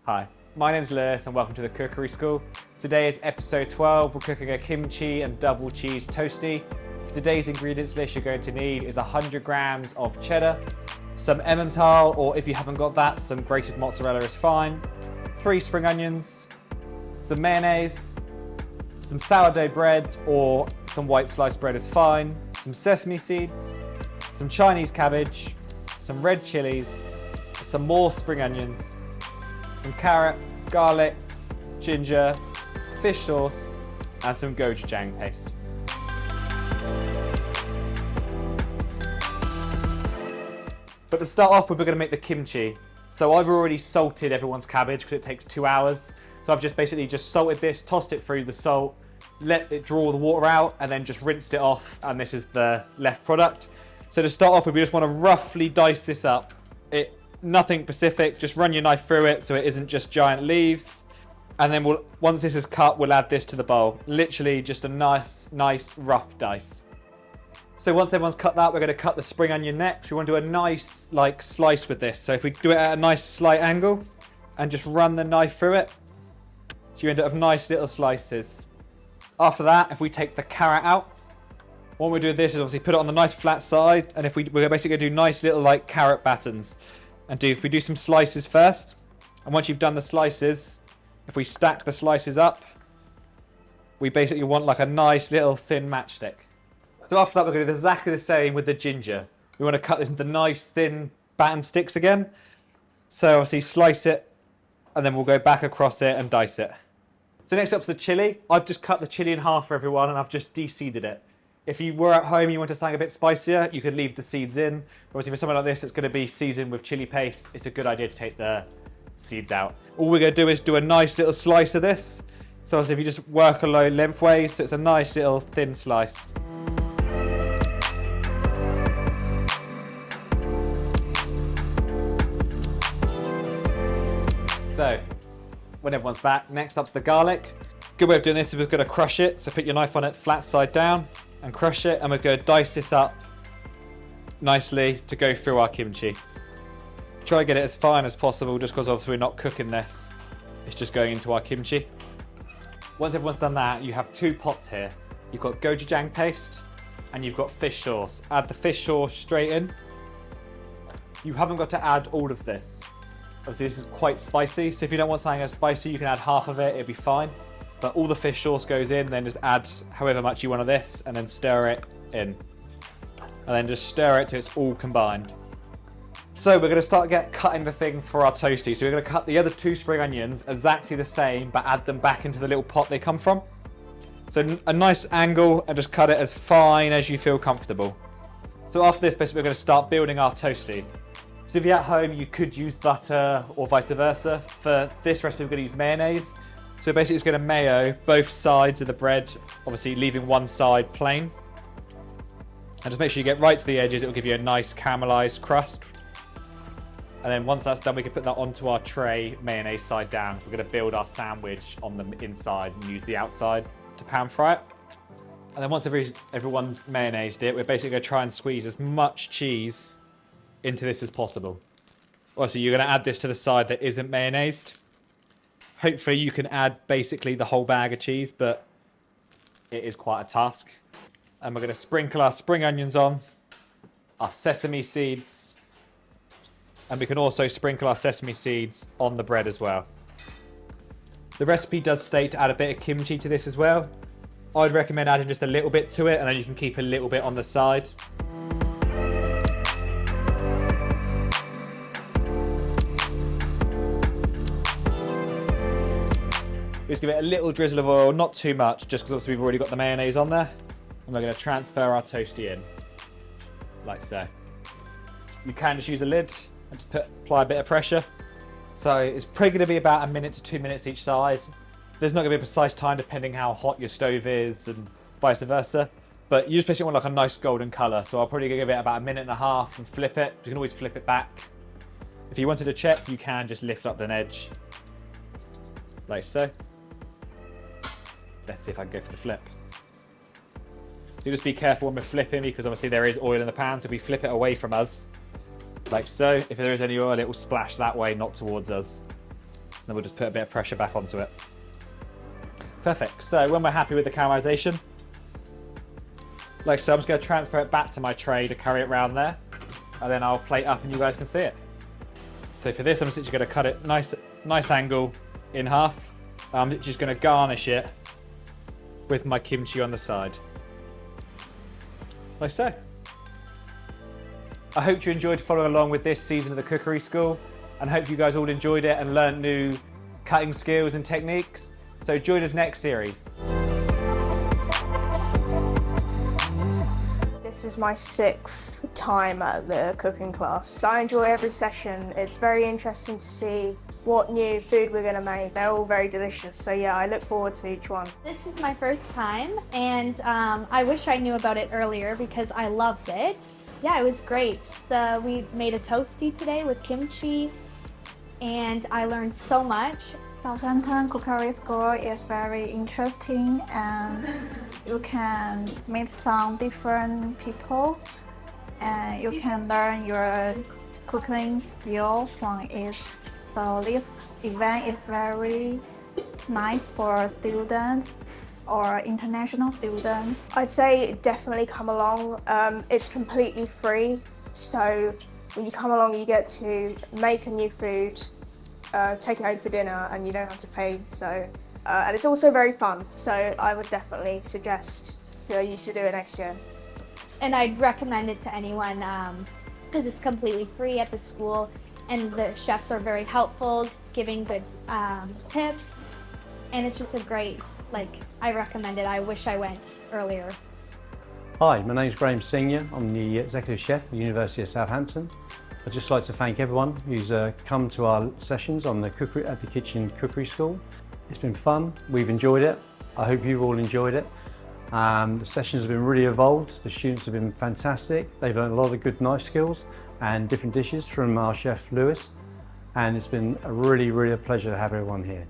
Hi, my name's Lewis and welcome to the Cookery School. Today is episode 12. We're cooking a kimchi and double cheese toastie. For today's ingredients list, you're going to need is 100 grams of cheddar, some emmental, or if you haven't got that, some grated mozzarella is fine, 3 spring onions, some mayonnaise, some sourdough bread or some white sliced bread is fine, some sesame seeds, some Chinese cabbage, some red chilies, some more spring onions, some carrot, garlic, ginger, fish sauce, and some gochujang paste. But to start off with, we're going to make the kimchi. So I've already salted everyone's cabbage because it takes 2 hours. So I've just basically salted this, tossed it through the salt, let it draw the water out, and then just rinsed it off. And this is the left product. So to start off with, we just want to roughly dice this up. Nothing specific, just run your knife through it so it isn't just giant leaves. And then once this is cut, we'll add this to the bowl. Literally just a nice rough dice. So once everyone's cut that, we're going to cut the spring onion next. We want to do a nice slice with this. So if we do it at a nice slight angle and just run the knife through it, so you end up with nice little slices. After that, if we take the carrot out, what we do with this is obviously put it on the nice flat side, and if we're basically going to do nice little carrot battens. And if we do some slices first, and once you've done the slices, if we stack the slices up, we basically want a nice little thin matchstick. So after that, we're going to do exactly the same with the ginger. We want to cut this into nice thin batten sticks again. So obviously slice it, and then we'll go back across it and dice it. So next up's the chilli. I've just cut the chilli in half for everyone, and I've just de-seeded it. If you were at home and you wanted something a bit spicier, you could leave the seeds in. Obviously for something like this, it's going to be seasoned with chili paste. It's a good idea to take the seeds out. All we're going to do is do a nice little slice of this. So if you just work along lengthways, so it's a nice little thin slice. So when everyone's back, next up's the garlic. Good way of doing this is we're going to crush it. So put your knife on it flat side down and crush it, and we're going to dice this up nicely to go through our kimchi. Try to get it as fine as possible, just because obviously we're not cooking this. It's just going into our kimchi. Once everyone's done that, you have 2 pots here. You've got gochujang paste and you've got fish sauce. Add the fish sauce straight in. You haven't got to add all of this. Obviously this is quite spicy, so if you don't want something as spicy, you can add half of it, it'll be fine. But all the fish sauce goes in, then just add however much you want of this, and then stir it in. And then just stir it till it's all combined. So we're going to start cutting the things for our toastie. So we're going to cut the other 2 spring onions exactly the same, but add them back into the little pot they come from. So a nice angle, and just cut it as fine as you feel comfortable. So after this, basically we're going to start building our toastie. So if you're at home, you could use butter or vice versa. For this recipe, we're going to use mayonnaise. So basically it's going to mayo both sides of the bread, obviously leaving one side plain. And just make sure you get right to the edges, it will give you a nice caramelized crust. And then once that's done, we can put that onto our tray, mayonnaise side down. We're going to build our sandwich on the inside and use the outside to pan fry it. And then once everyone's mayonnaised it, we're basically going to try and squeeze as much cheese into this as possible. Also, you're going to add this to the side that isn't mayonnaised. Hopefully you can add basically the whole bag of cheese, but it is quite a task. And we're going to sprinkle our spring onions on, our sesame seeds, and we can also sprinkle our sesame seeds on the bread as well. The recipe does state to add a bit of kimchi to this as well. I'd recommend adding just a little bit to it, and then you can keep a little bit on the side. Just give it a little drizzle of oil, not too much, just because we've already got the mayonnaise on there. And we're going to transfer our toastie in, like so. You can just use a lid and just apply a bit of pressure. So it's probably going to be about 1 minute to 2 minutes each side. There's not going to be a precise time depending how hot your stove is and vice versa. But you just basically want a nice golden colour. So I'll probably give it about 1.5 minutes and flip it. You can always flip it back. If you wanted to check, you can just lift up an edge, like so. Let's see if I can go for the flip. So just be careful when we're flipping, because obviously there is oil in the pan, so if we flip it away from us, like so, if there is any oil, it will splash that way, not towards us. Then we'll just put a bit of pressure back onto it. Perfect. So when we're happy with the caramelization, like so, I'm just going to transfer it back to my tray to carry it around there, and then I'll plate up and you guys can see it. So for this, I'm just going to cut it nice angle in half. I'm just going to garnish it with my kimchi on the side, like so. I hope you enjoyed following along with this season of the Cookery School, and hope you guys all enjoyed it and learned new cutting skills and techniques. So join us next series. This is my 6th time at the cooking class. I enjoy every session. It's very interesting to see what new food we're going to make. They're all very delicious, so yeah, I look forward to each one. This is my first time, and I wish I knew about it earlier because I loved it. Yeah, it was great. We made a toastie today with kimchi, and I learned so much. Southampton Cookery School is very interesting, and you can meet some different people, and you can learn your cooking skill from it. So this event is very nice for students or international students. I'd say definitely come along. It's completely free, so when you come along you get to make a new food, take it home for dinner, and you don't have to pay. So, and it's also very fun, so I would definitely suggest for you to do it next year. And I'd recommend it to anyone because it's completely free at the school, and the chefs are very helpful, giving good tips, and it's just a great, I recommend it. I wish I went earlier. Hi, my name's Graham Senior. I'm the Executive Chef at the University of Southampton. I'd just like to thank everyone who's come to our sessions on the Cookery at the Kitchen Cookery School. It's been fun, we've enjoyed it. I hope you've all enjoyed it. The sessions have been really evolved, the students have been fantastic. They've learned a lot of good knife skills and different dishes from our chef Lewis. And it's been really a pleasure to have everyone here.